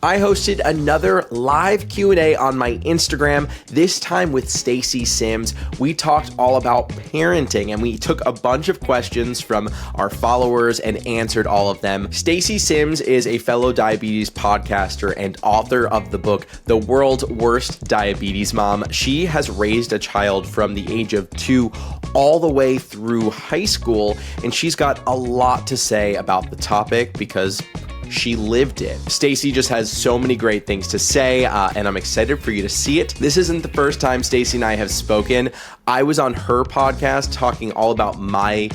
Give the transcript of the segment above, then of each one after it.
I hosted another live Q&A on my Instagram, this time with Stacey Simms. We talked all about parenting and we took a bunch of questions from our followers and answered all of them. Stacey Simms is a fellow diabetes podcaster and author of the book, The World's Worst Diabetes Mom. She has raised a child from the age of 2 all the way through high school, and she's got a lot to say about the topic because she lived it. Stacey just has so many great things to say, and I'm excited for you to see it. This isn't the first time Stacey and I have spoken. I was on her podcast talking all about my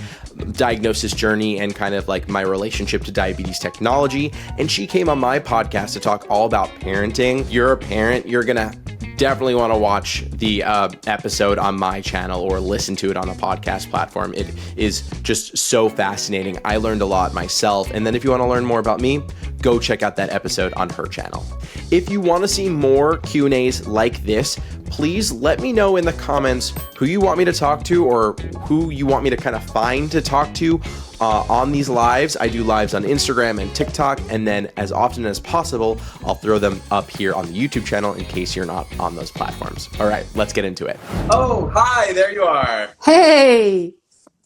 diagnosis journey and kind of like my relationship to diabetes technology, and she came on my podcast to talk all about parenting. You're a parent, you're gonna definitely want to watch the episode on my channel or listen to it on a podcast platform. It is just so fascinating. I learned a lot myself. And then if you want to learn more about me, go check out that episode on her channel. If you want to see more Q&As like this, please let me know in the comments who you want me to talk to or who you want me to kind of find to talk to on these lives. I do lives on Instagram and TikTok, and then as often as possible, I'll throw them up here on the YouTube channel in case you're not on those platforms. All right, let's get into it. Oh, hi, there you are. Hey.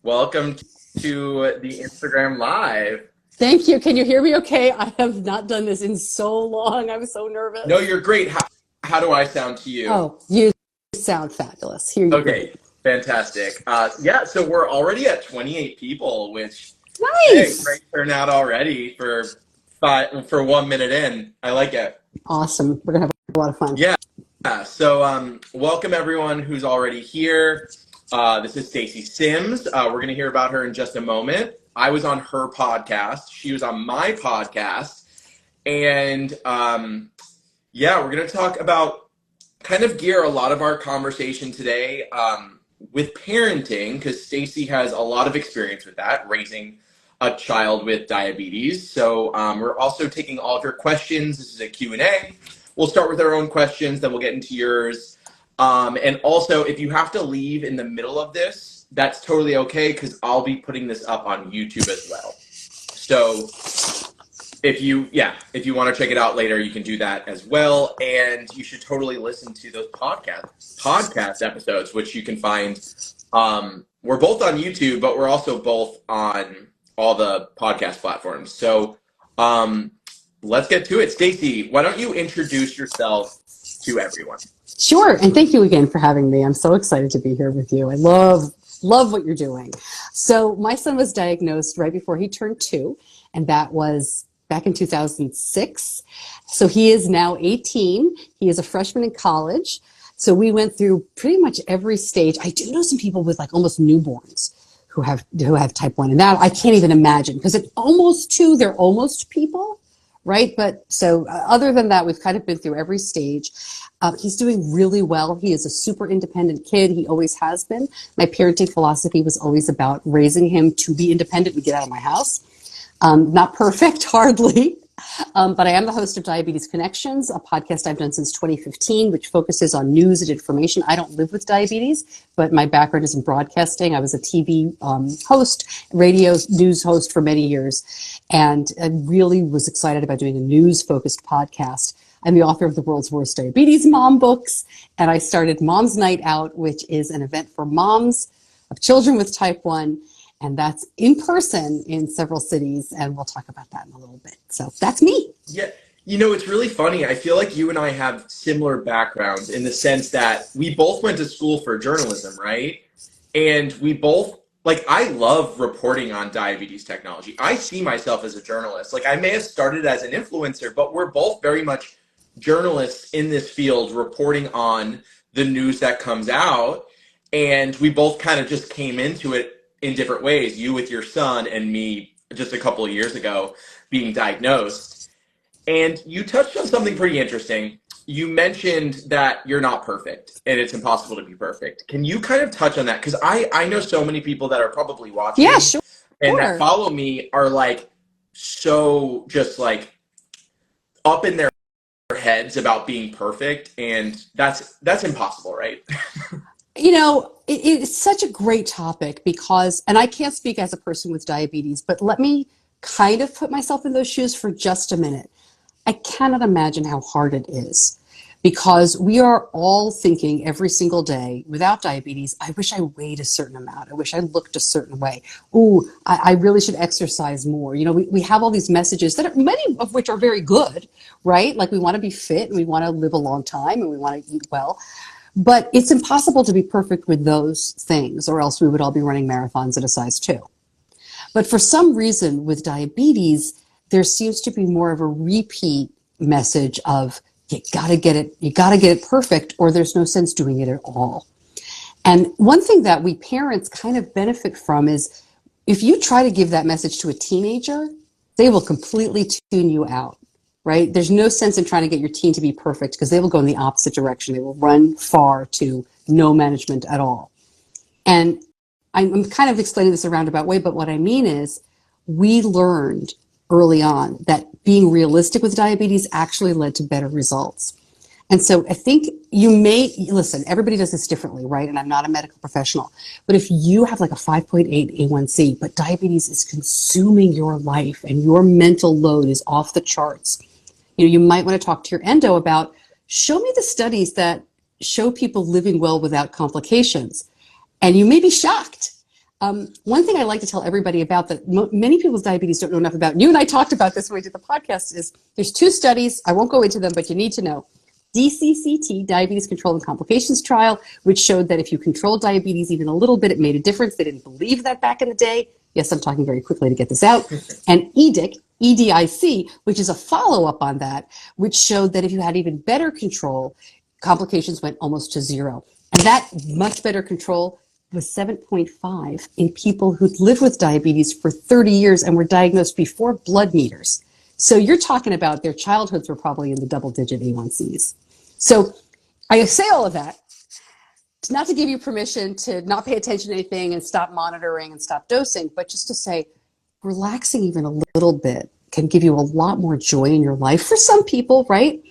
Welcome to the Instagram Live. Thank you. Can you hear me okay? I have not done this in so long. I'm so nervous. No, you're great. How do I sound to you? Oh, you sound fabulous. Here you go. Okay, fantastic. Yeah, so we're already at 28 people, which nice. Hey, great turnout already for 1 minute in. I like it. Awesome. We're gonna have a lot of fun. Yeah. So welcome everyone who's already here. This is Stacey Simms. We're gonna hear about her in just a moment. I was on her podcast. She was on my podcast, and yeah, we're gonna talk about kind of gear a lot of our conversation today with parenting, because Stacey has a lot of experience with that, raising a child with diabetes. So we're also taking all of your questions. This is a Q&A. We'll start with our own questions, then we'll get into yours. And also, if you have to leave in the middle of this, that's totally okay, because I'll be putting this up on YouTube as well. So if you want to check it out later, you can do that as well. And you should totally listen to those podcast episodes, which you can find. We're both on YouTube, but we're also both on all the podcast platforms. So let's get to it. Stacey, why don't you introduce yourself to everyone? Sure. And thank you again for having me. I'm so excited to be here with you. I love what you're doing. So my son was diagnosed right before he turned 2, and that was back in 2006. So he is now 18. He is a freshman in college. So we went through pretty much every stage. I do know some people with like almost newborns who have type 1, and that I can't even imagine, because at almost 2, they're almost people, right? But so other than that, we've kind of been through every stage. He's doing really well. He is a super independent kid. He always has been. My parenting philosophy was always about raising him to be independent and get out of my house. Not perfect, hardly. But I am the host of Diabetes Connections, a podcast I've done since 2015, which focuses on news and information. I don't live with diabetes, but my background is in broadcasting. I was a TV host, radio news host for many years, and I really was excited about doing a news-focused podcast. I'm the author of The World's Worst Diabetes Mom books, and I started Mom's Night Out, which is an event for moms of children with type 1. And that's in person in several cities, and we'll talk about that in a little bit. So that's me. Yeah, you know, it's really funny. I feel like you and I have similar backgrounds in the sense that we both went to school for journalism, right? And we both, like, I love reporting on diabetes technology. I see myself as a journalist. Like, I may have started as an influencer, but we're both very much journalists in this field reporting on the news that comes out. And we both kind of just came into it in different ways, you with your son and me just a couple of years ago being diagnosed. And you touched on something pretty interesting. You mentioned that you're not perfect and it's impossible to be perfect. Can you kind of touch on that? Because I know so many people that are probably watching and that follow me are like so just like up in their heads about being perfect, and that's impossible, right? You know, it's such a great topic because, and I can't speak as a person with diabetes, but let me kind of put myself in those shoes for just a minute. I cannot imagine how hard it is, because we are all thinking every single day, without diabetes, I wish I weighed a certain amount. I wish I looked a certain way. Ooh, I really should exercise more. You know, we have all these messages that are, many of which are very good, right? Like we want to be fit and we want to live a long time and we want to eat well. But it's impossible to be perfect with those things, or else we would all be running marathons at a size 2. But for some reason with diabetes, there seems to be more of a repeat message of you gotta get it perfect, or there's no sense doing it at all. And one thing that we parents kind of benefit from is if you try to give that message to a teenager, they will completely tune you out, right? There's no sense in trying to get your teen to be perfect, because they will go in the opposite direction. They will run far to no management at all. And I'm kind of explaining this a roundabout way, but what I mean is we learned early on that being realistic with diabetes actually led to better results. And so I think you may, listen, everybody does this differently, right? And I'm not a medical professional, but if you have like a 5.8 A1C, but diabetes is consuming your life and your mental load is off the charts, you know, you might want to talk to your endo about, show me the studies that show people living well without complications. And you may be shocked. One thing I like to tell everybody about that many people with diabetes don't know enough about, and you and I talked about this when we did the podcast, is there's 2 studies. I won't go into them, but you need to know. DCCT, Diabetes Control and Complications Trial, which showed that if you controlled diabetes even a little bit, it made a difference. They didn't believe that back in the day. Yes, I'm talking very quickly to get this out. And EDIC, EDIC, which is a follow-up on that, which showed that if you had even better control, complications went almost to 0. And that much better control was 7.5 in people who'd lived with diabetes for 30 years and were diagnosed before blood meters. So you're talking about their childhoods were probably in the double-digit A1Cs. So I say all of that not to give you permission to not pay attention to anything and stop monitoring and stop dosing, but just to say relaxing even a little bit can give you a lot more joy in your life for some people, right?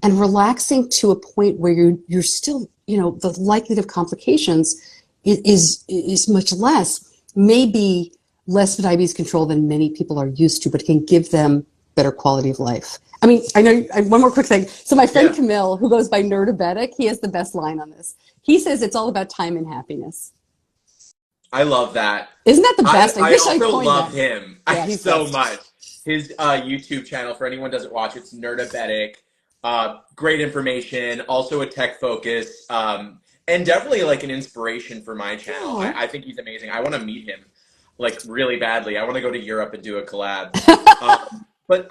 And relaxing to a point where you're still, you know, the likelihood of complications is much less, maybe less diabetes control than many people are used to, but it can give them better quality of life. I mean, I know, one more quick thing. So my friend Camille, who goes by Nerdibetic, he has the best line on this. He says it's all about time and happiness. I love that. Isn't that the best? I wish also I coined love that. him Yeah, so much. His YouTube channel, for anyone who doesn't watch, it's Nerdibetic. Great information, also a tech focus, and definitely like an inspiration for my channel. I think he's amazing. I want to meet him like really badly. I want to go to Europe and do a collab. But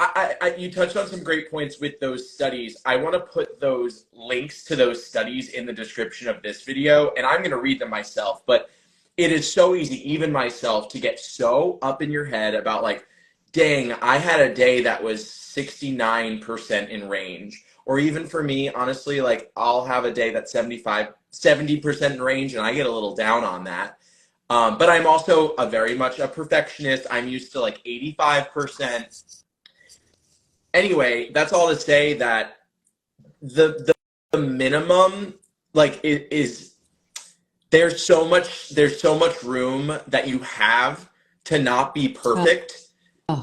you touched on some great points with those studies. I want to put those links to those studies in the description of this video, and I'm going to read them myself. But it is so easy, even myself, to get so up in your head about like, dang, I had a day that was 69% in range. Or even for me, honestly, like I'll have a day that's 70% in range, and I get a little down on that. But I'm also very much a perfectionist. I'm used to like 85%. Anyway, that's all to say that the minimum like is there's so much room that you have to not be perfect,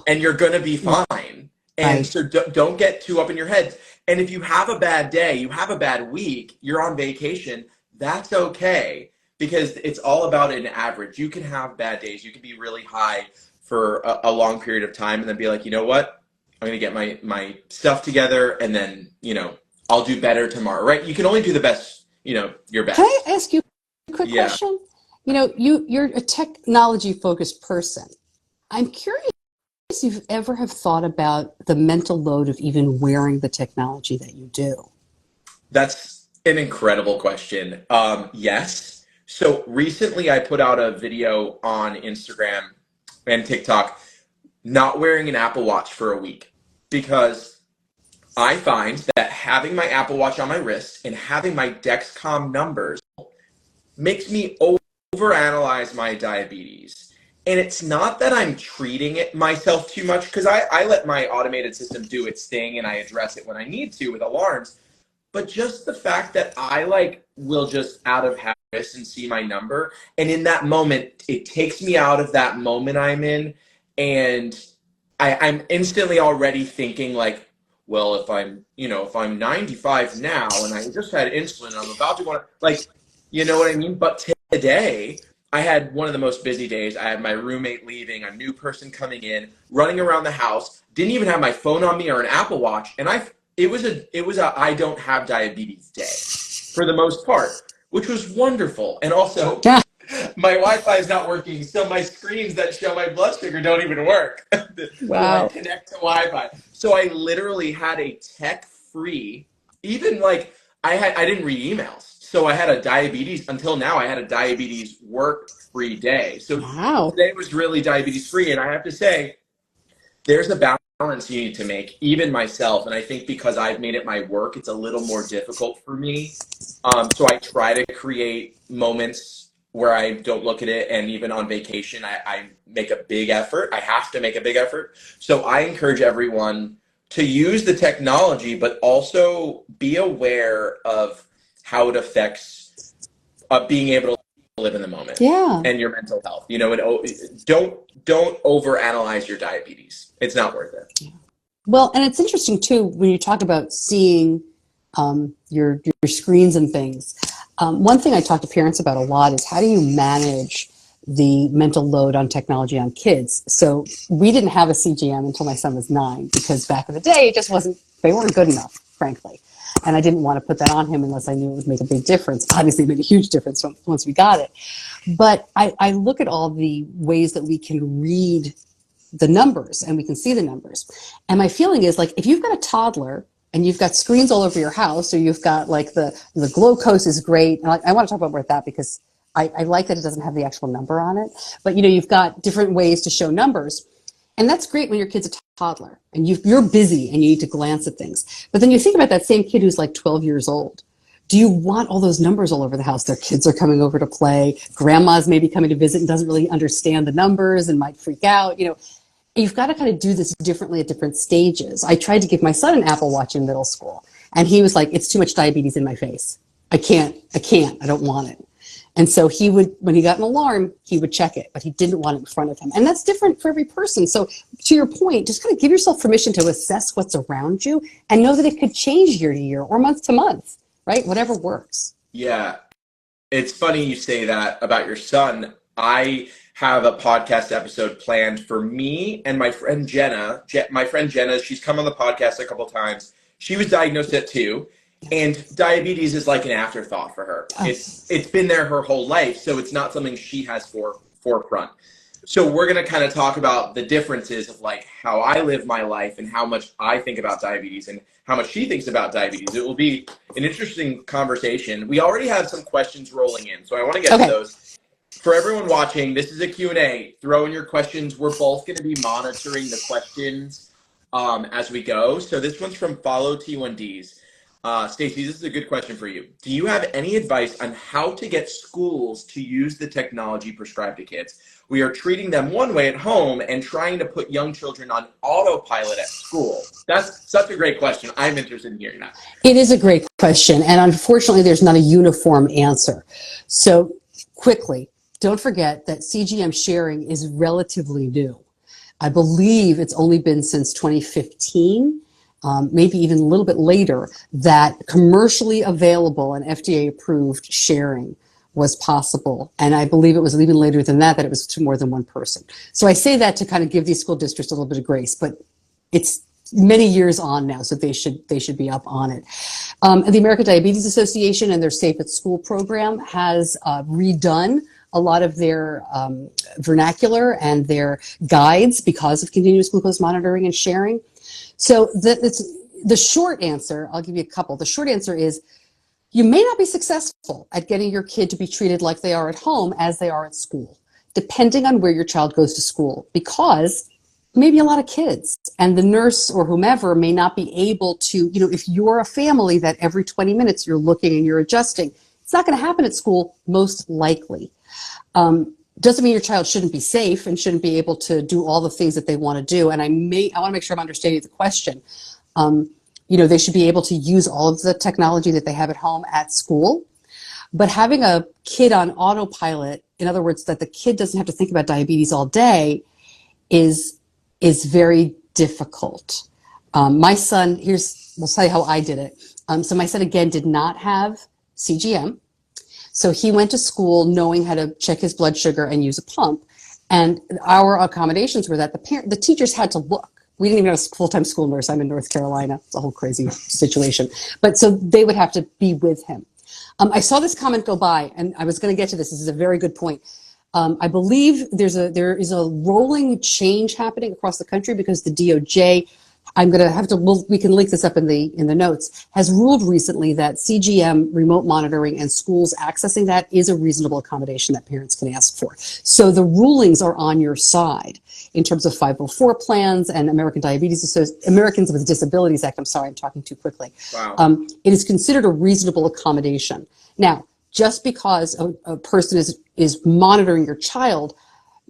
and you're gonna be fine. And so don't get too up in your head. And if you have a bad day, you have a bad week, you're on vacation, that's okay, because it's all about an average. You can have bad days. You can be really high for a long period of time and then be like, you know what? I'm going to get my stuff together, and then, you know, I'll do better tomorrow, right? You can only do the best, you know, your best. Can I ask you a quick question? You know, you're a technology-focused person. I'm curious if you've ever have thought about the mental load of even wearing the technology that you do. That's an incredible question. Yes. So recently I put out a video on Instagram and TikTok not wearing an Apple Watch for a week, because I find that having my Apple Watch on my wrist and having my Dexcom numbers makes me overanalyze my diabetes. And it's not that I'm treating it myself too much, because I let my automated system do its thing and I address it when I need to with alarms. But just the fact that I like will just out of habit and see my number, and in that moment, it takes me out of that moment I'm in, and I'm instantly already thinking like, well, if I'm 95 now and I just had insulin and I'm about to go on, like, you know what I mean? But today, I had one of the most busy days. I had my roommate leaving, a new person coming in, running around the house, didn't even have my phone on me or an Apple Watch, and it was a I don't have diabetes day for the most part, which was wonderful. And also, Yeah. my Wi-Fi is not working, so my screens that show my blood sugar don't even work when I Wow. connect to Wi-Fi. So I literally had a tech-free, even like I didn't read emails. So I had a diabetes until now. I had a diabetes work-free day. So Wow. today was really diabetes-free, and I have to say, there's a balance you need to make, even myself. And I think because I've made it my work, it's a little more difficult for me. So I try to create moments where I don't look at it. And even on vacation, I make a big effort. I have to make a big effort. So I encourage everyone to use the technology, but also be aware of how it affects being able to live in the moment Yeah. and your mental health. You know, and don't overanalyze your diabetes. It's not worth it. Well, and it's interesting too when you talk about seeing your screens and things. One thing I talk to parents about a lot is how do you manage the mental load on technology on kids? So we didn't have a CGM until my son was 9 because back in the day it just wasn't, they weren't good enough, frankly. And I didn't want to put that on him unless I knew it would make a big difference. Obviously, it made a huge difference once we got it. But I look at all the ways that we can read the numbers and we can see the numbers. And my feeling is like if you've got a toddler and you've got screens all over your house, or you've got like the glucose is great. And I want to talk about that because I like that it doesn't have the actual number on it. But you know, you've got different ways to show numbers. And that's great when your kid's a toddler and you're busy and you need to glance at things. But then you think about that same kid who's like 12 years old. Do you want all those numbers all over the house? Their kids are coming over to play. Grandma's maybe coming to visit and doesn't really understand the numbers and might freak out. You know, you've got to kind of do this differently at different stages. I tried to give my son an Apple Watch in middle school, and he was like, it's too much diabetes in my face. I can't, I don't want it. And so he would, when he got an alarm, he would check it, but he didn't want it in front of him. And that's different for every person. So to your point, just kind of give yourself permission to assess what's around you and know that it could change year to year or month to month, right? Whatever works. Yeah. It's funny you say that about your son. I have a podcast episode planned for me and my friend Jenna. My friend Jenna, she's come on the podcast a couple times. She was diagnosed at 2, and diabetes is like an afterthought for her. Oh. It's been there her whole life, so it's not something she has forefront. So we're going to kind of talk about the differences of like how I live my life and how much I think about diabetes and how much she thinks about diabetes. It will be an interesting conversation. We already have some questions rolling in, so I want to get to those. For everyone watching, this is a Q&A. Throw in your questions. We're both going to be monitoring the questions as we go. So this one's from Follow T1Ds. Stacey, this is a good question for you. Do you have any advice on how to get schools to use the technology prescribed to kids? We are treating them one way at home and trying to put young children on autopilot at school. That's such a great question. I'm interested in hearing that. It is a great question. And unfortunately, there's not a uniform answer. So quickly, don't forget that CGM sharing is relatively new. I believe it's only been since 2015. Maybe even a little bit later, that commercially available and FDA approved sharing was possible. And I believe it was even later than that it was to more than one person. So I say that to kind of give these school districts a little bit of grace, but it's many years on now, so they should be up on it. The American Diabetes Association and their Safe at School program has redone a lot of their vernacular and their guides because of continuous glucose monitoring and sharing. So the short answer, I'll give you a couple. The short answer is you may not be successful at getting your kid to be treated like they are at home as they are at school, depending on where your child goes to school, because maybe a lot of kids and the nurse or whomever may not be able to, you know, if you're a family that every 20 minutes you're looking and you're adjusting, it's not going to happen at school, most likely. Doesn't mean your child shouldn't be safe and shouldn't be able to do all the things that they want to do. And I want to make sure I'm understanding the question. You know, they should be able to use all of the technology that they have at home at school. But having a kid on autopilot, in other words, that the kid doesn't have to think about diabetes all day, is very difficult. My son, we'll tell you how I did it. So my son, again, did not have CGM. So he went to school knowing how to check his blood sugar and use a pump. And our accommodations were that the teachers had to look. We didn't even have a full-time school nurse. I'm in North Carolina. It's a whole crazy situation. But so they would have to be with him. I saw this comment go by, and I was going to get to this. This is a very good point. I believe there is a rolling change happening across the country because the DOJ, we can link this up in the notes, has ruled recently that CGM, remote monitoring, and schools accessing that is a reasonable accommodation that parents can ask for. So the rulings are on your side in terms of 504 plans and Americans with Disabilities Act. I'm sorry, I'm talking too quickly. Wow. It is considered a reasonable accommodation. Now, just because a person is monitoring your child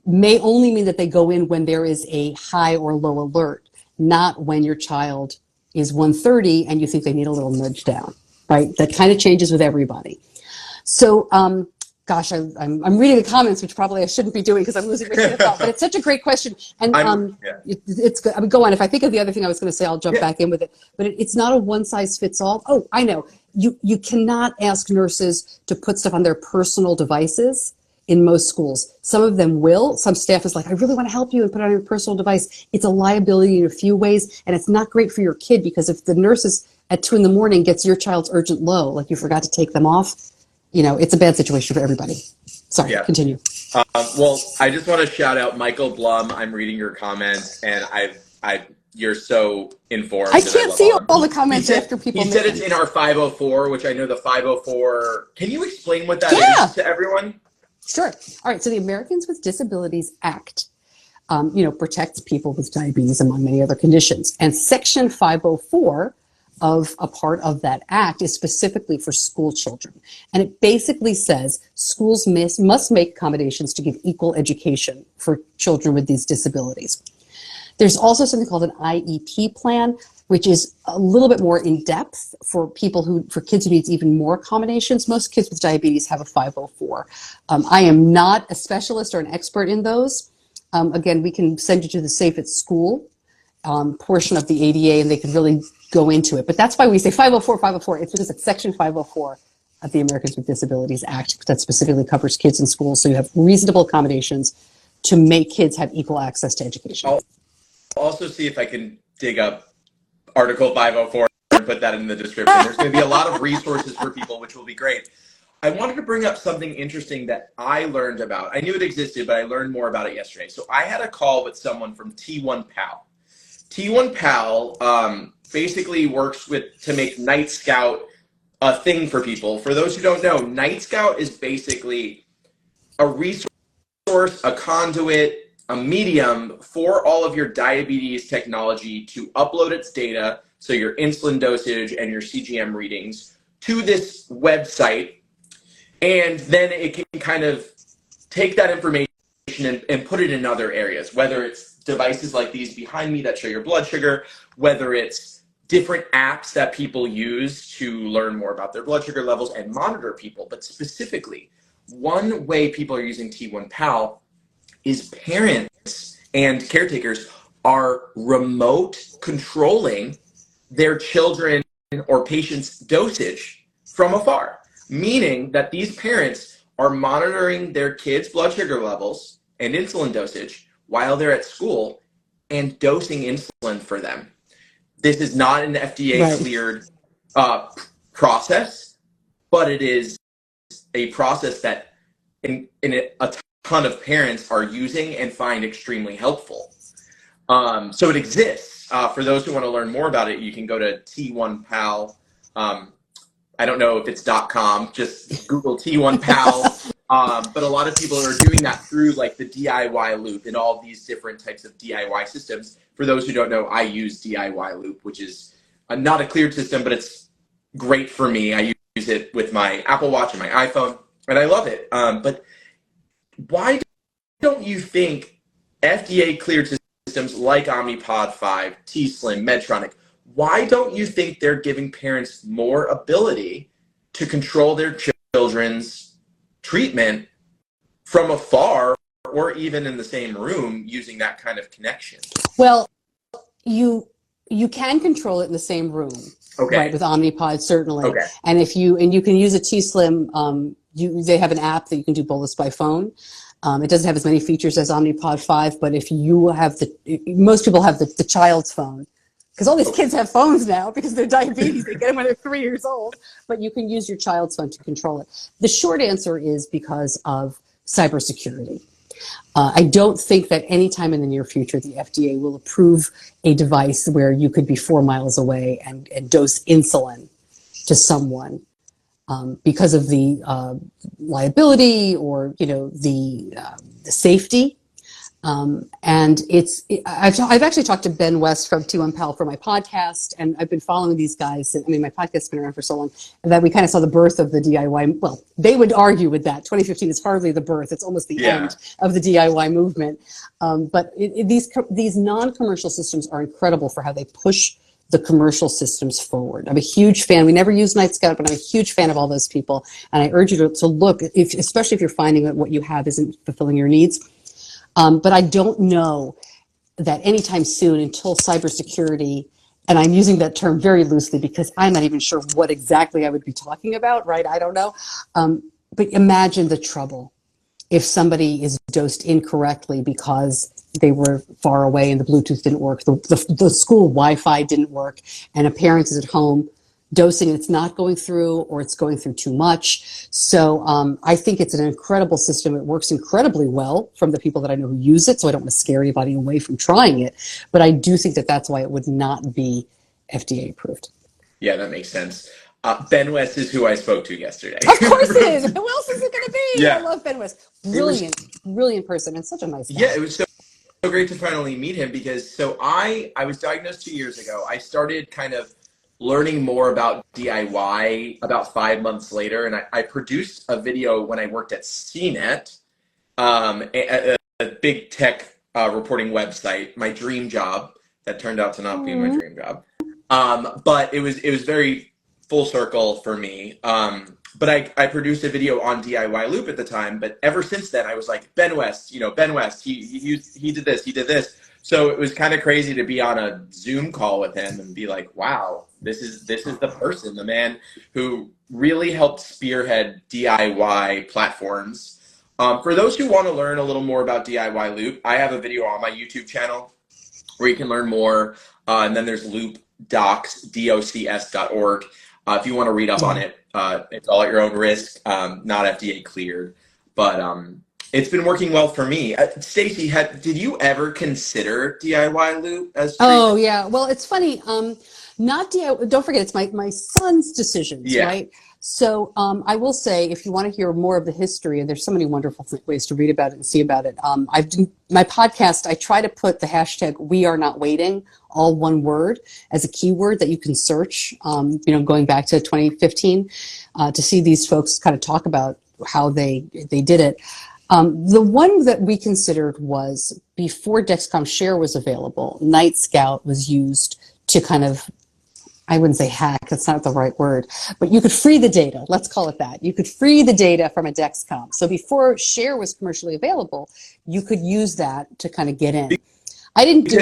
may only mean that they go in when there is a high or low alert, not when your child is 130 and you think they need a little nudge down, right? That kind of changes with everybody. So, gosh, I'm reading the comments, which probably I shouldn't be doing because I'm losing my train of thought, but it's such a great question. And it's good. I mean, go on. If I think of the other thing I was going to say, I'll jump back in with it. But it's not a one size fits all. Oh, I know. You cannot ask nurses to put stuff on their personal devices in most schools. Some of them will. Some staff is like, I really want to help you and put it on your personal device. It's a liability in a few ways, and it's not great for your kid because if the nurses at 2 a.m. gets your child's urgent low, like you forgot to take them off, it's a bad situation for everybody. Sorry, continue. Well, I just want to shout out Michael Blum. I'm reading your comments, and you're so informed. I can't see all the comments after people. He said it's in our 504, which I know the 504. Can you explain what that is to everyone? Sure. All right. So the Americans with Disabilities Act, protects people with diabetes among many other conditions. And Section 504 of a part of that act is specifically for school children. And it basically says schools must make accommodations to give equal education for children with these disabilities. There's also something called an IEP plan, which is a little bit more in depth for kids who need even more accommodations. Most kids with diabetes have a 504. I am not a specialist or an expert in those. Again, we can send you to the Safe at School portion of the ADA, and they can really go into it. But that's why we say 504, 504. It's because it's Section 504 of the Americans with Disabilities Act that specifically covers kids in schools. So you have reasonable accommodations to make kids have equal access to education. I'll also see if I can dig up Article 504 and put that in the description. There's going to be a lot of resources for people, which will be great. I wanted to bring up something interesting that I learned about. I knew it existed, but I learned more about it yesterday. So I had a call with someone from T1 Pal. T1 Pal basically works to make Night Scout a thing for people. For those who don't know, Night Scout is basically a resource, a conduit, a medium for all of your diabetes technology to upload its data, so your insulin dosage and your CGM readings, to this website, and then it can kind of take that information and put it in other areas, whether it's devices like these behind me that show your blood sugar, whether it's different apps that people use to learn more about their blood sugar levels and monitor people. But specifically, one way people are using T1 Pal is parents and caretakers are remote controlling their children or patients' dosage from afar, meaning that these parents are monitoring their kids' blood sugar levels and insulin dosage while they're at school and dosing insulin for them. This is not an FDA-cleared process, but it is a process that a ton of parents are using and find extremely helpful. So it exists. For those who want to learn more about it, you can go to T1 Pal. I don't know if it's .com, just Google T1 Pal. But a lot of people are doing that through like the DIY loop and all these different types of DIY systems. For those who don't know, I use DIY loop, which is not a cleared system, but it's great for me. I use it with my Apple Watch and my iPhone, and I love it. But why don't you think FDA cleared systems like Omnipod 5, T-Slim, Medtronic, why don't you think they're giving parents more ability to control their children's treatment from afar or even in the same room using that kind of connection? Well, you You can control it in the same room, Okay. right? With Omnipod, certainly. Okay. And you can use a T-Slim. They have an app that you can do bolus by phone. It doesn't have as many features as Omnipod 5, but if you have most people have the child's phone, because all these kids have phones now because they're diabetes. They get them when they're 3 years old, but you can use your child's phone to control it. The short answer is because of cybersecurity. I don't think that anytime in the near future the FDA will approve a device where you could be 4 miles away and dose insulin to someone because of the liability or the safety. And I've actually talked to Ben West from T1Pal for my podcast, and I've been following these guys. I mean, my podcast's been around for so long, and that we kind of saw the birth of the DIY. Well, they would argue with that. 2015 is hardly the birth; it's almost the end of the DIY movement. But these non-commercial systems are incredible for how they push the commercial systems forward. I'm a huge fan. We never use Night Scout, but I'm a huge fan of all those people, and I urge you to look, especially if you're finding that what you have isn't fulfilling your needs. But I don't know that anytime soon until cybersecurity, and I'm using that term very loosely because I'm not even sure what exactly I would be talking about, right? I don't know. But imagine the trouble if somebody is dosed incorrectly because they were far away and the Bluetooth didn't work, the school Wi-Fi didn't work, and a parent is at home dosing and it's not going through, or it's going through too much. So I think it's an incredible system. It works incredibly well from the people that I know who use it, so I don't want to scare anybody away from trying it. But I do think that that's why it would not be FDA approved. Yeah, that makes sense. Ben West is who I spoke to yesterday. Of course it is. Who else is it going to be? Yeah. I love Ben West. Brilliant person, and such a nice guy. Yeah, it was so great to finally meet him because I was diagnosed 2 years ago. I started kind of learning more about DIY about 5 months later, and I produced a video when I worked at CNET, a big tech reporting website, my dream job that turned out to not be my dream job. But it was very full circle for me. But I produced a video on DIY Loop at the time, but ever since then I was like, Ben West, he did this, he did this. So it was kind of crazy to be on a Zoom call with him and be like, wow, this is the person, the man who really helped spearhead DIY platforms. For those who want to learn a little more about DIY Loop, I have a video on my YouTube channel where you can learn more. And then there's loopdocs.org. If you want to read up on it, it's all at your own risk, not FDA cleared. But it's been working well for me. Stacey, did you ever consider DIY Loop as treatment? Oh, yeah. Well, it's funny. Not DIY. Don't forget, it's my son's decisions, right? So I will say, if you want to hear more of the history, and there's so many wonderful ways to read about it and see about it. My podcast, I try to put the hashtag "We Are Not Waiting," all one word, as a keyword that you can search. Going back to 2015, to see these folks kind of talk about how they did it. The one that we considered was before Dexcom Share was available. Night Scout was used to kind of, I wouldn't say hack, that's not the right word, but you could free the data. Let's call it that. You could free the data from a Dexcom. So before Share was commercially available, you could use that to kind of get in. I didn't do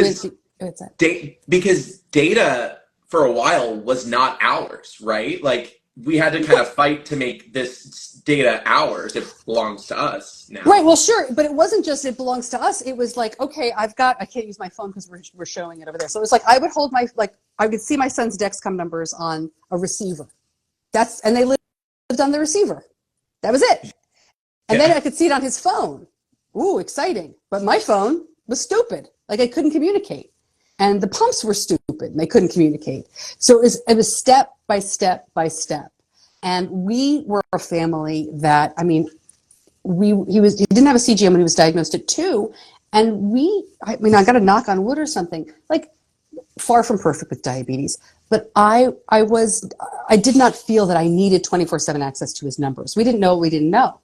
it. Because data for a while was not ours, right? Like we had to kind of fight to make this data ours. It belongs to us now. Right. Well, sure. But it wasn't just it belongs to us. It was like, okay, I can't use my phone because we're showing it over there. So it was like I would hold I could see my son's Dexcom numbers on a receiver. And they lived on the receiver. That was it. And then I could see it on his phone. Ooh, exciting. But my phone was stupid. Like I couldn't communicate. And the pumps were stupid and they couldn't communicate. So it was step by step by step. And we were a family that, I mean, he didn't have a CGM when he was diagnosed at 2. And I got a knock on wood or something, like far from perfect with diabetes. But I did not feel that I needed 24/7 access to his numbers. We didn't know what we didn't know.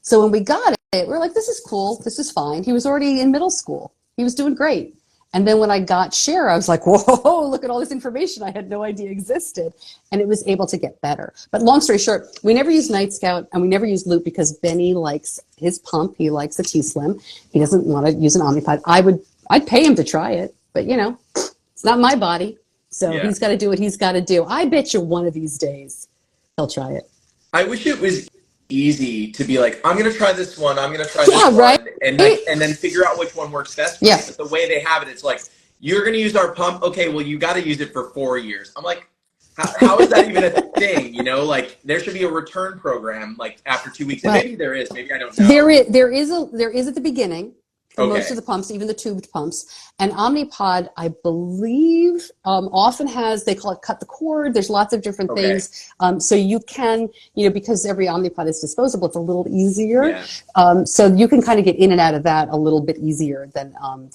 So when we got it, we were like, this is cool. This is fine. He was already in middle school. He was doing great. And then when I got Share, I was like, whoa, look at all this information I had no idea existed. And it was able to get better. But long story short, we never used Night Scout and we never used Loop because Benny likes his pump. He likes the T-Slim. He doesn't want to use an Omnipod. I'd pay him to try it, but It's not my body. So Yeah. he's got to do what he's got to do. I bet you one of these days he'll try it. I wish it was easy to be like, I'm gonna try this one, I'm gonna try this Yeah, right? one, and then figure out which one works best for Yeah. you. But the way they have it, it's like, you're gonna use our pump, okay, well you gotta use it for 4 years. I'm like, how is that even a thing? You know, like there should be a return program like after 2 weeks. And Well, maybe there is, maybe I don't know. There is at the beginning for Okay. most of the pumps, even the tubed pumps. And Omnipod, I believe, often has, they call it cut the cord. There's lots of different Okay. things. So you can, because every Omnipod is disposable, it's a little easier. Yeah. So you can kind of get in and out of that a little bit easier than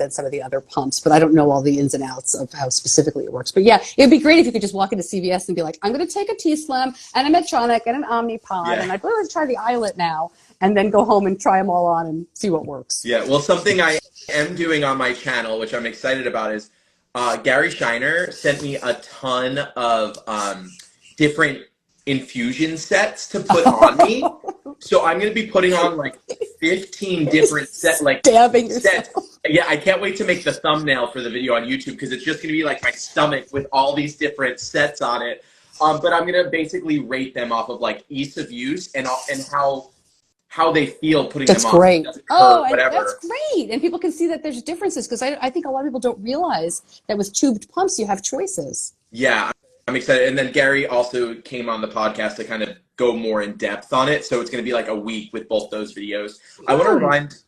some of the other pumps. But I don't know all the ins and outs of how specifically it works. But yeah, it'd be great if you could just walk into CVS and be like, I'm going to take a T-Slim and a Medtronic and an Omnipod, and I'd really try the iLet now, and then go home and try them all on and see what works. Yeah, well, something I am doing on my channel, which I'm excited about, is Gary Shiner sent me a ton of different infusion sets to put on me. So I'm going to be putting on like 15 different sets. Yeah, I can't wait to make the thumbnail for the video on YouTube, because it's just going to be like my stomach with all these different sets on it. But I'm going to basically rate them off of like ease of use and how they feel putting them on. That's great. And that's great. And people can see that there's differences, because I think a lot of people don't realize that with tubed pumps, you have choices. Yeah, I'm excited. And then Gary also came on the podcast to kind of go more in depth on it. So it's going to be like a week with both those videos. I want to remind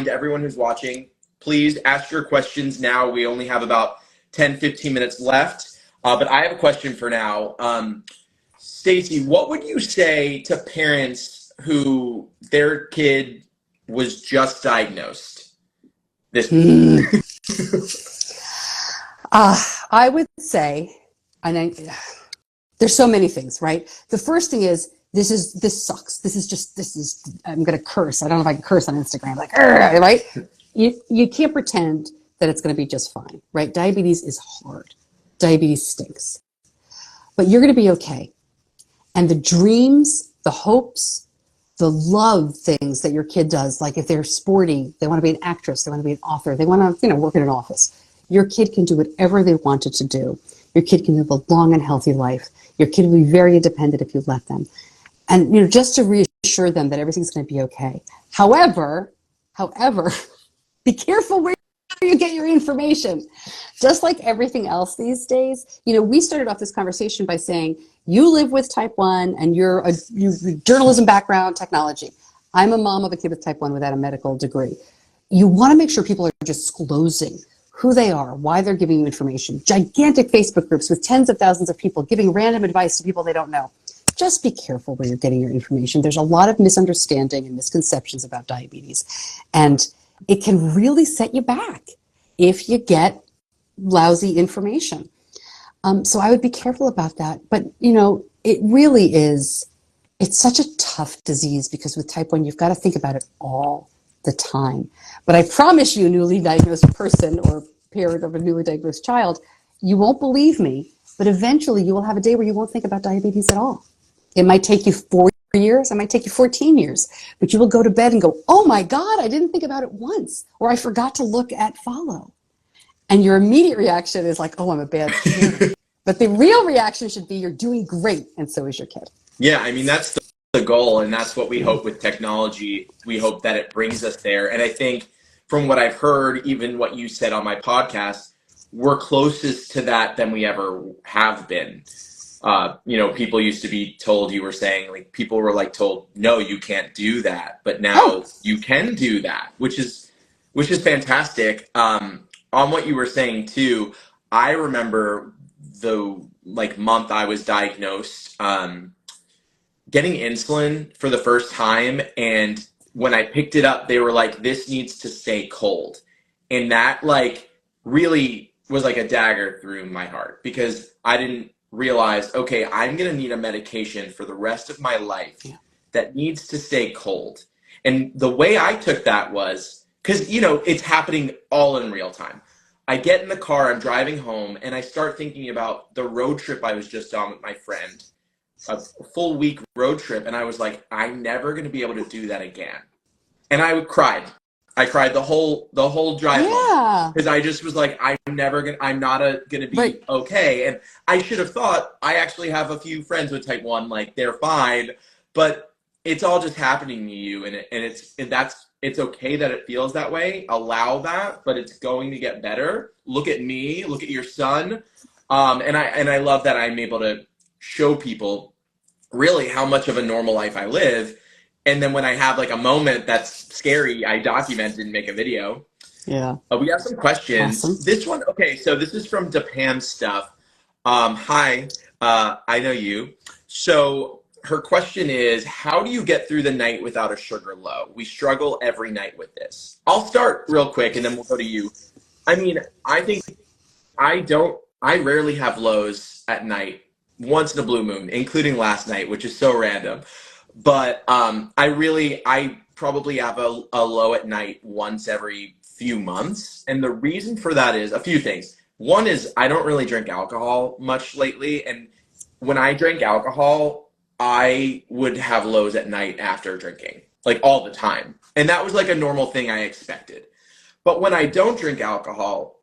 everyone who's watching, please ask your questions now. We only have about 10, 15 minutes left. But I have a question for now. Stacey, what would you say to parents who their kid was just diagnosed this week? I would say, there's so many things, right? The first thing is, this sucks. I'm going to curse. I don't know if I can curse on Instagram, like, right? You can't pretend that it's going to be just fine, right? Diabetes is hard. Diabetes stinks. But you're going to be okay. And the dreams, the hopes, the love things that your kid does, like if they're sporty, they want to be an actress, they want to be an author, they want to, work in an office. Your kid can do whatever they wanted to do. Your kid can live a long and healthy life. Your kid will be very independent if you let them. And, just to reassure them that everything's going to be okay. However, be careful where you get your information. Just like everything else these days, we started off this conversation by saying, you live with type 1 and you're a journalism background, technology. I'm a mom of a kid with type 1 without a medical degree. You want to make sure people are disclosing who they are, why they're giving you information. Gigantic Facebook groups with tens of thousands of people giving random advice to people they don't know. Just be careful where you're getting your information. There's a lot of misunderstanding and misconceptions about diabetes. And it can really set you back if you get lousy information. So I would be careful about that. But, it really is, it's such a tough disease, because with type 1, you've got to think about it all the time. But I promise you, newly diagnosed person or parent of a newly diagnosed child, you won't believe me, but eventually you will have a day where you won't think about diabetes at all. It might take you 4 years, it might take you 14 years, but you will go to bed and go, oh my God, I didn't think about it once, or I forgot to look at follow. And your immediate reaction is like, oh, I'm a bad parent. But the real reaction should be, you're doing great, and so is your kid. Yeah, I mean, that's the goal, and that's what we hope with technology. We hope that it brings us there. And I think from what I've heard, even what you said on my podcast, we're closest to that than we ever have been. People used to be told, you were saying, like, people were like told, no, you can't do that. But now you can do that, which is fantastic. On what you were saying too, I remember the month I was diagnosed, getting insulin for the first time. And when I picked it up, they were like, this needs to stay cold. And that really was like a dagger through my heart, because I didn't realize, okay, I'm going to need a medication for the rest of my life that needs to stay cold. And the way I took that was, because, it's happening all in real time. I get in the car, I'm driving home, and I start thinking about the road trip I was just on with my friend, a full week road trip. And I was like, I'm never going to be able to do that again. And I cried. I cried the whole drive home Yeah. because I just was like, I'm not gonna be Right. okay. And I should have thought, I actually have a few friends with type 1, like they're fine, but it's all just happening to you, it's okay that it feels that way. Allow that, but it's going to get better. Look at me, look at your son. And I love that I'm able to show people really how much of a normal life I live. And then when I have like a moment that's scary, I document and make a video. Yeah. We have some Awesome. questions. This one, okay, so this is from Japan Stuff. Hi, I know you. So her question is, how do you get through the night without a sugar low? We struggle every night with this. I'll start real quick and then we'll go to you. I mean, I think I rarely have lows at night, once in a blue moon, including last night, which is so random. But I probably have a low at night once every few months. And the reason for that is a few things. One is I don't really drink alcohol much lately. And when I drank alcohol, I would have lows at night after drinking, like all the time. And that was like a normal thing I expected. But when I don't drink alcohol,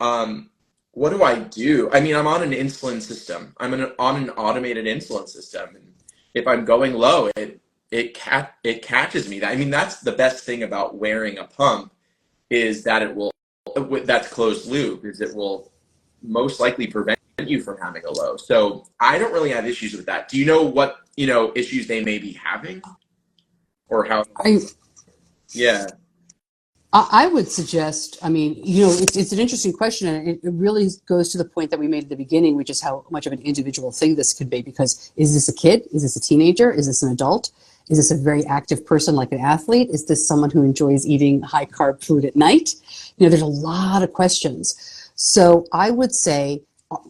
what do I do? I mean, I'm on an insulin system. On an automated insulin system. And if I'm going low, it catches me. I mean, that's the best thing about wearing a pump is that that's closed loop, is it will most likely prevent you from having a low. So I don't really have issues with that. Do you know what, issues they may be having or how? I Yeah. I would suggest, I mean, it's an interesting question, and it really goes to the point that we made at the beginning, which is how much of an individual thing this could be. Because is this a kid? Is this a teenager? Is this an adult? Is this a very active person like an athlete? Is this someone who enjoys eating high carb food at night? There's a lot of questions. So I would say,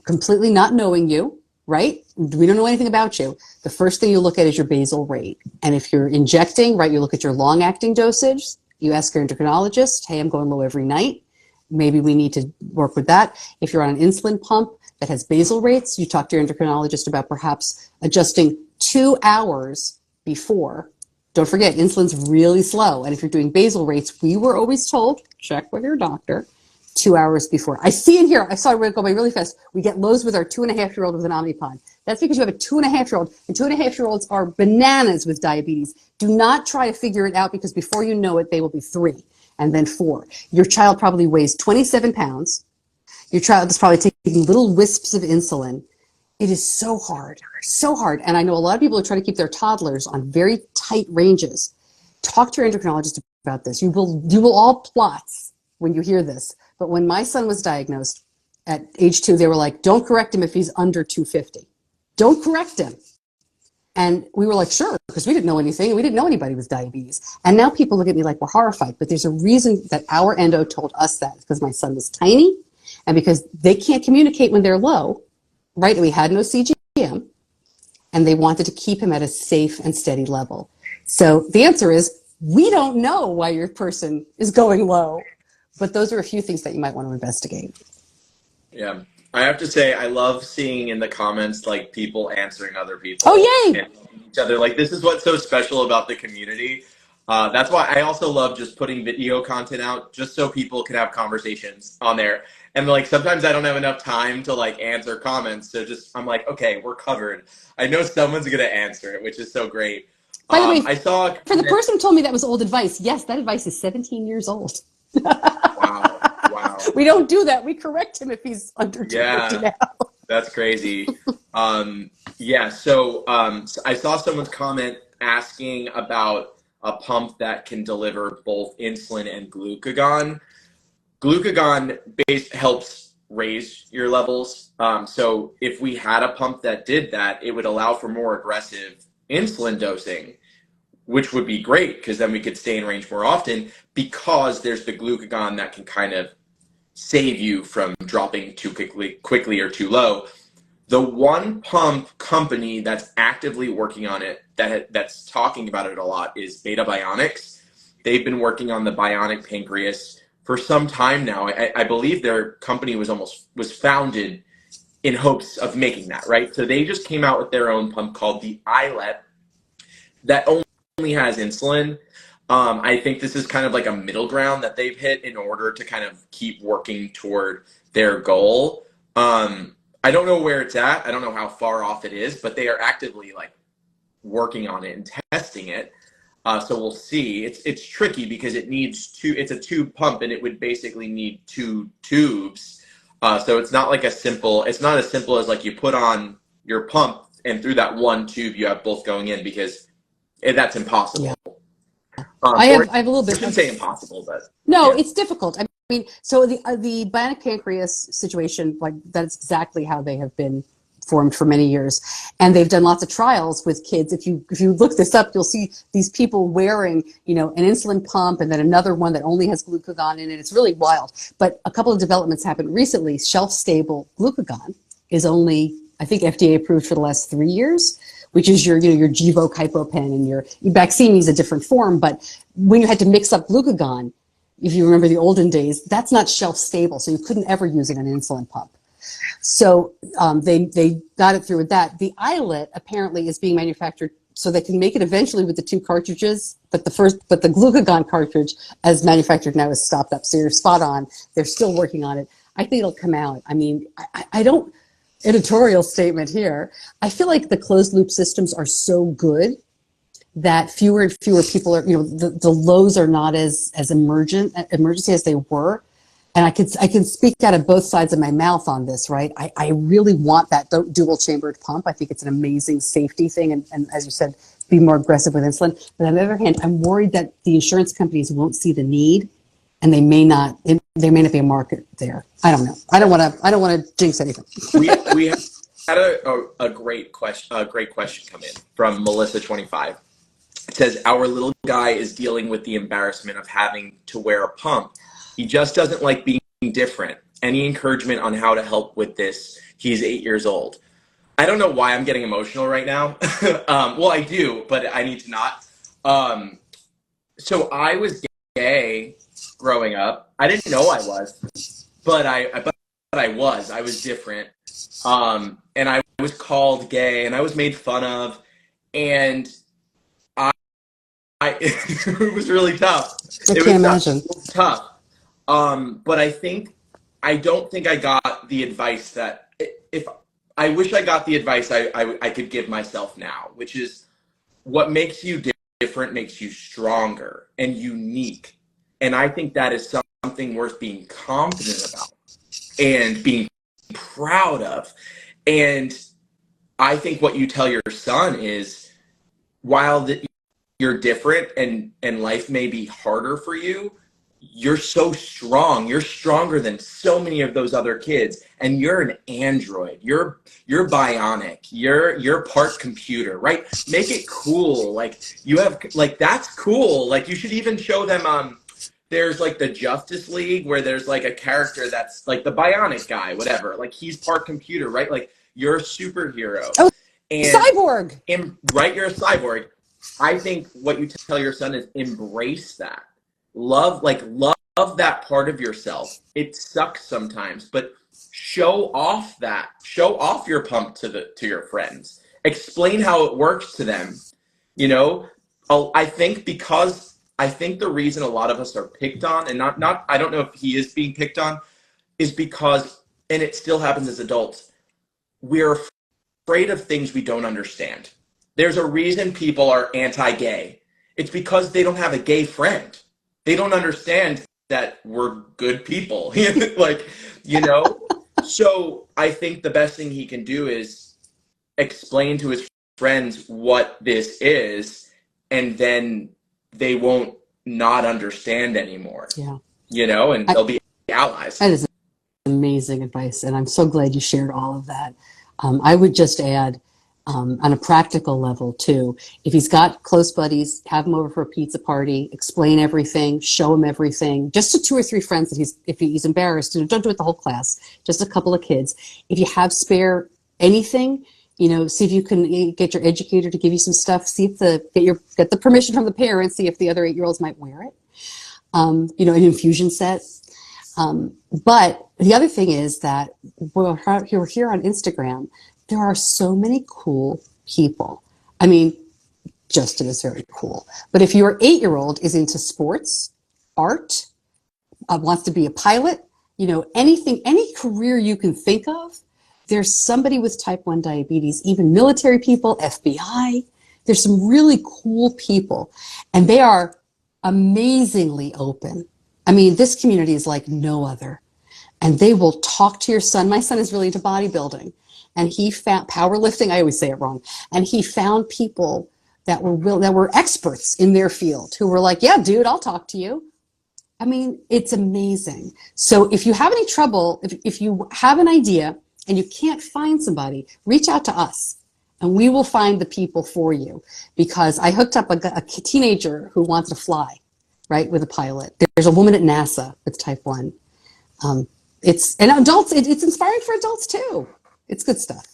completely not knowing you, right? We don't know anything about you. The first thing you look at is your basal rate. And if you're injecting, right, you look at your long acting dosage. You ask your endocrinologist, hey, I'm going low every night. Maybe we need to work with that. If you're on an insulin pump that has basal rates, you talk to your endocrinologist about perhaps adjusting 2 hours before. Don't forget, insulin's really slow. And if you're doing basal rates, we were always told, check with your doctor, 2 hours before. I see in here, I saw it go by really fast. We get lows with our 2.5-year-old with an Omnipod. That's because you have a 2.5-year-old, and 2.5-year-olds are bananas with diabetes. Do not try to figure it out, because before you know it, they will be 3 and then 4. Your child probably weighs 27 pounds. Your child is probably taking little wisps of insulin. It is so hard, so hard. And I know a lot of people are trying to keep their toddlers on very tight ranges. Talk to your endocrinologist about this. You will all plots when you hear this. But when my son was diagnosed at age 2, they were like, don't correct him if he's under 250. Don't correct him. And we were like, sure, because we didn't know anything. We didn't know anybody with diabetes. And now people look at me like we're horrified. But there's a reason that our endo told us that. It's because my son was tiny and because they can't communicate when they're low, right? We had no CGM, and they wanted to keep him at a safe and steady level. So the answer is, we don't know why your person is going low. But those are a few things that you might want to investigate. Yeah. I have to say, I love seeing in the comments, like, people answering other people. Oh, yay! And each other. Like, this is what's so special about the community. That's why I also love just putting video content out, just so people can have conversations on there. And, like, sometimes I don't have enough time to, like, answer comments. So I'm like, okay, we're covered. I know someone's going to answer it, which is so great. By the way, I saw for the person who told me that was old advice, yes, that advice is 17 years old. Wow. We don't do that. We correct him if he's under 250 now. That's crazy. So I saw someone's comment asking about a pump that can deliver both insulin and glucagon. Glucagon helps raise your levels. So if we had a pump that did that, it would allow for more aggressive insulin dosing, which would be great, because then we could stay in range more often, because there's the glucagon that can kind of save you from dropping too quickly or too low. The one pump company that's actively working on it, that's talking about it a lot, is Beta Bionics. They've been working on the bionic pancreas for some time now. I believe their company was founded in hopes of making that, right? So they just came out with their own pump called the iLet that only has insulin. I think this is kind of like a middle ground that they've hit in order to kind of keep working toward their goal. I don't know where it's at. I don't know how far off it is, but they are actively like working on it and testing it. So we'll see. It's tricky because it needs two. It's a tube pump, and it would basically need two tubes. So it's not like a simple. It's not as simple as like you put on your pump and through that one tube you have both going in, because that's impossible. Yeah. I have a little bit. I shouldn't say impossible, but no, yeah. it's difficult. I mean, so the bionic pancreas situation, like that's exactly how they have been formed for many years, and they've done lots of trials with kids. If you look this up, you'll see these people wearing, you know, an insulin pump and then another one that only has glucagon in it. It's really wild. But a couple of developments happened recently. Shelf-stable glucagon is only, I think, FDA approved for the last 3 years, which is your, you know, your Gvoke HypoPen and your Baqsimi is a different form. But when you had to mix up glucagon, if you remember the olden days, that's not shelf stable, so you couldn't ever use it in an insulin pump. So they got it through with that. The iLet apparently is being manufactured so they can make it eventually with the 2 cartridges, but the glucagon cartridge as manufactured now is stopped up. So you're spot on. They're still working on it. I think it'll come out. I mean, I don't, editorial statement here, I feel like the closed loop systems are so good that fewer and fewer people are, you know, the lows are not as emergency as they were. And I can speak out of both sides of my mouth on this, right? I really want that dual chambered pump. I think it's an amazing safety thing. And as you said, be more aggressive with insulin. But on the other hand, I'm worried that the insurance companies won't see the need, and there may not be a market there. I don't know. I don't want to jinx anything. we had a great question come in from Melissa25. It says, our little guy is dealing with the embarrassment of having to wear a pump. He just doesn't like being different. Any encouragement on how to help with this? He's 8 years old. I don't know why I'm getting emotional right now. Well, I do, but I need to not. So I was gay growing up. I didn't know I was, but I was different. And I was called gay, and I was made fun of, and it was really tough. I can't imagine. Tough. But I don't think I got the advice that I wish I got the advice I could give myself now, which is what makes you different makes you stronger and unique. And I think that is something worth being confident about and being proud of. And I think what you tell your son is, while you're different and life may be harder for you, you're so strong. You're stronger than so many of those other kids, and you're an android. You're bionic. You're part computer, right? Make it cool. Like, you have, like, that's cool. Like, you should even show them there's like the Justice League where there's like a character that's like the bionic guy, whatever. Like, he's part computer, right? Like, you're a superhero. Oh, and cyborg. Right, you're a cyborg. I think what you tell your son is embrace that. Love that part of yourself. It sucks sometimes, but show off that. Show off your pump to your friends. Explain how it works to them. You know, I think the reason a lot of us are picked on, and not I don't know if he is being picked on, is because, and it still happens as adults, we're afraid of things we don't understand. There's a reason people are anti-gay. It's because they don't have a gay friend. They don't understand that we're good people. Like, you know? So I think the best thing he can do is explain to his friends what this is, and then they won't not understand anymore. Yeah. You know, and they'll be allies. That is amazing advice, and I'm so glad you shared all of that. I would just add, on a practical level too, if he's got close buddies, have him over for a pizza party, explain everything, show him everything, just to 2 or 3 friends that if he's embarrassed, don't do it the whole class, just a couple of kids. If you have spare anything, you know, see if you can get your educator to give you some stuff, see if get the permission from the parents, see if the other 8-year-olds might wear it. You know, an infusion set. But the other thing is that we're here on Instagram, there are so many cool people. I mean, just is very cool. But if your 8-year-old is into sports, art, wants to be a pilot, anything, any career you can think of, there's somebody with type 1 diabetes, even military people, FBI. There's some really cool people, and they are amazingly open. I mean, this community is like no other, and they will talk to your son. My son is really into bodybuilding, and he found powerlifting. I always say it wrong. And he found people that were experts in their field who were like, yeah, dude, I'll talk to you. I mean, it's amazing. So if you have any trouble, if you have an idea and you can't find somebody, reach out to us and we will find the people for you. Because I hooked up a teenager who wants to fly, right, with a pilot. There's a woman at NASA with type 1. And adults, it's inspiring for adults too. It's good stuff.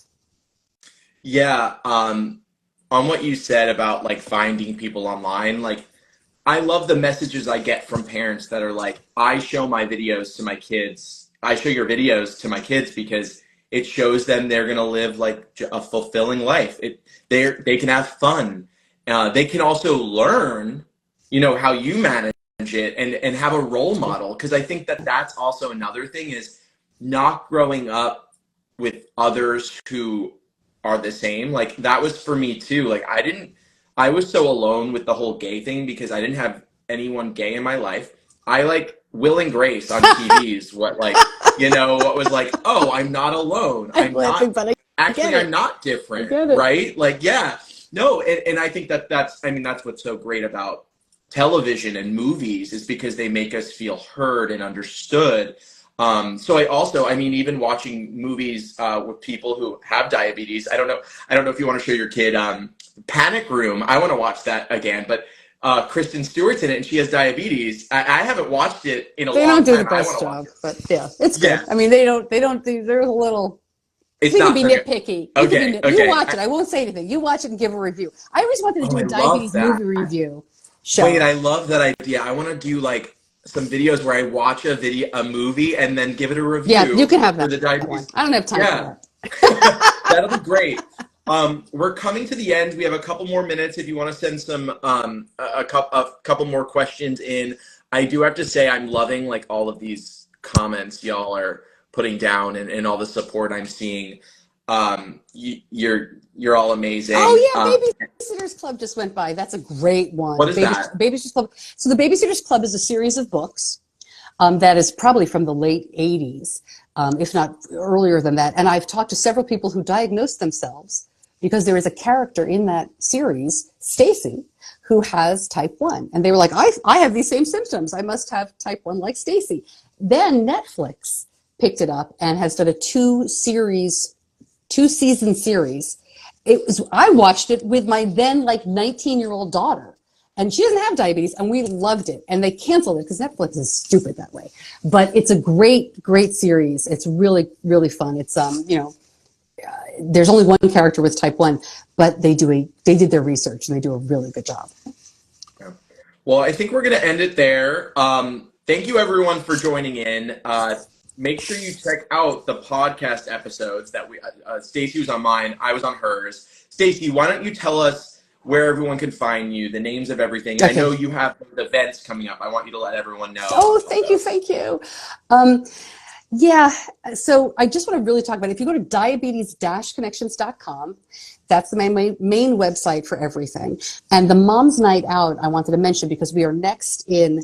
Yeah. On what you said about like finding people online, like I love the messages I get from parents that are like, I show my videos to my kids. I show your videos to my kids because it shows them they're going to live like a fulfilling life. They can have fun. They can also learn, how you manage it and have a role model. Because I think that that's also another thing is not growing up with others who are the same. Like that was for me too. Like I was so alone with the whole gay thing because I didn't have anyone gay in my life. I like Will and Grace on TVs. What was like, oh, I'm not alone. I'm not different, right? Like, yeah, no. And I think that's what's so great about television and movies is because they make us feel heard and understood. So even watching movies with people who have diabetes, I don't know if you want to show your kid Panic Room. I want to watch that again, but Kristen Stewart's in it and she has diabetes. I haven't watched it in a long time. They don't do the best job, but yeah, it's good. Yeah. I mean, there's a little, you can be nitpicky. You watch it. I won't say anything. You watch it and give a review. I always wanted to do a diabetes movie review show. Wait, I love that idea. I want to do like some videos where I watch a movie and then give it a review. Yeah, you can have that. For the diabetes. I don't have time for that. That'll be great. We're coming to the end. We have a couple more minutes. If you want to send some a couple more questions in, I do have to say I'm loving like all of these comments y'all are putting down and all the support I'm seeing. You're all amazing. Oh yeah, Babysitters Club just went by. That's a great one. What is that? Babysitters Club. So the Babysitters Club is a series of books that is probably from the late 80s, if not earlier than that. And I've talked to several people who diagnosed themselves because there is a character in that series, Stacey, who has type 1. And they were like, I have these same symptoms. I must have type 1 like Stacey. Then Netflix picked it up and has done a 2-season series. I watched it with my then like 19-year-old daughter. And she doesn't have diabetes, and we loved it. And they canceled it because Netflix is stupid that way. But it's a great, great series. It's really, really fun. It's there's only one character with type 1, but they did their research and they do a really good job. Yeah. Well, I think we're going to end it there. Thank you everyone for joining in. Make sure you check out the podcast episodes that Stacey was on mine. I was on hers. Stacey, why don't you tell us where everyone can find you, the names of everything. Okay. I know you have events coming up. I want you to let everyone know. Oh, thank you. Yeah, so I just want to really talk about it. If you go to diabetes-connections.com, that's the main website for everything. And the Mom's Night Out, I wanted to mention because we are next in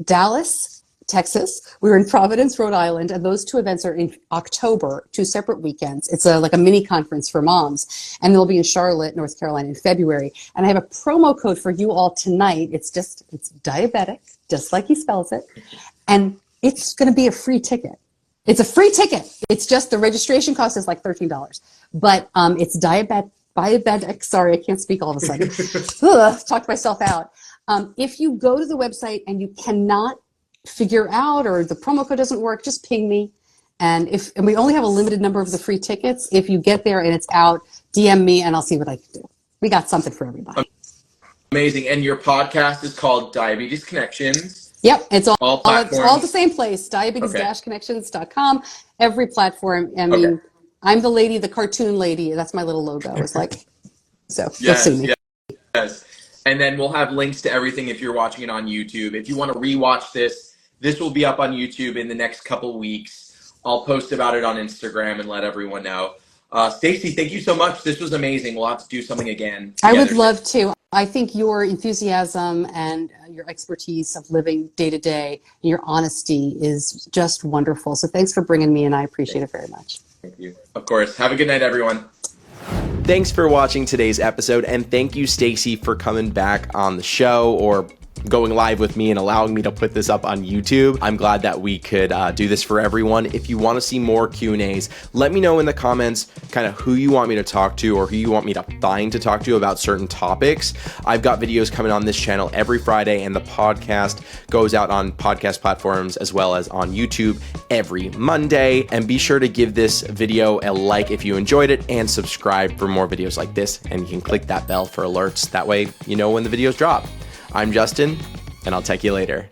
Dallas, Texas. We're in Providence, Rhode Island, and those two events are in October, 2 separate weekends. It's like a mini conference for moms. And they'll be in Charlotte, North Carolina in February. And I have a promo code for you all tonight. It's diabetic, just like he spells it. And it's going to be a free ticket. It's a free ticket. It's just the registration cost is like $13. But it's diabetic. Sorry, I can't speak all of a sudden. Talked myself out. If you go to the website and you cannot figure out or the promo code doesn't work, just ping me. And we only have a limited number of the free tickets. If you get there and it's out, DM me and I'll see what I can do. We got something for everybody. Amazing. And your podcast is called Diabetes Connections. Yep, it's all the same place, diabetes-connections.com, every platform. I mean, I'm the lady, the cartoon lady. That's my little logo. It's like, so you'll see me. Yes. And then we'll have links to everything if you're watching it on YouTube. If you want to rewatch this, this will be up on YouTube in the next couple weeks. I'll post about it on Instagram and let everyone know. Stacey, thank you so much. This was amazing. We'll have to do something again I would together love to. I think your enthusiasm and your expertise of living day to day and your honesty is just wonderful. So thanks for bringing me in. I appreciate it very much. Thank you. Of course. Have a good night, everyone. Thanks for watching today's episode, and thank you, Stacey, for coming back on the show or going live with me and allowing me to put this up on YouTube. I'm glad that we could do this for everyone. If you want to see more Q&As, let me know in the comments kind of who you want me to talk to or who you want me to find to talk to about certain topics. I've got videos coming on this channel every Friday, and the podcast goes out on podcast platforms as well as on YouTube every Monday. And be sure to give this video a like if you enjoyed it and subscribe for more videos like this. And you can click that bell for alerts. That way you know when the videos drop. I'm Justin, and I'll talk to you later.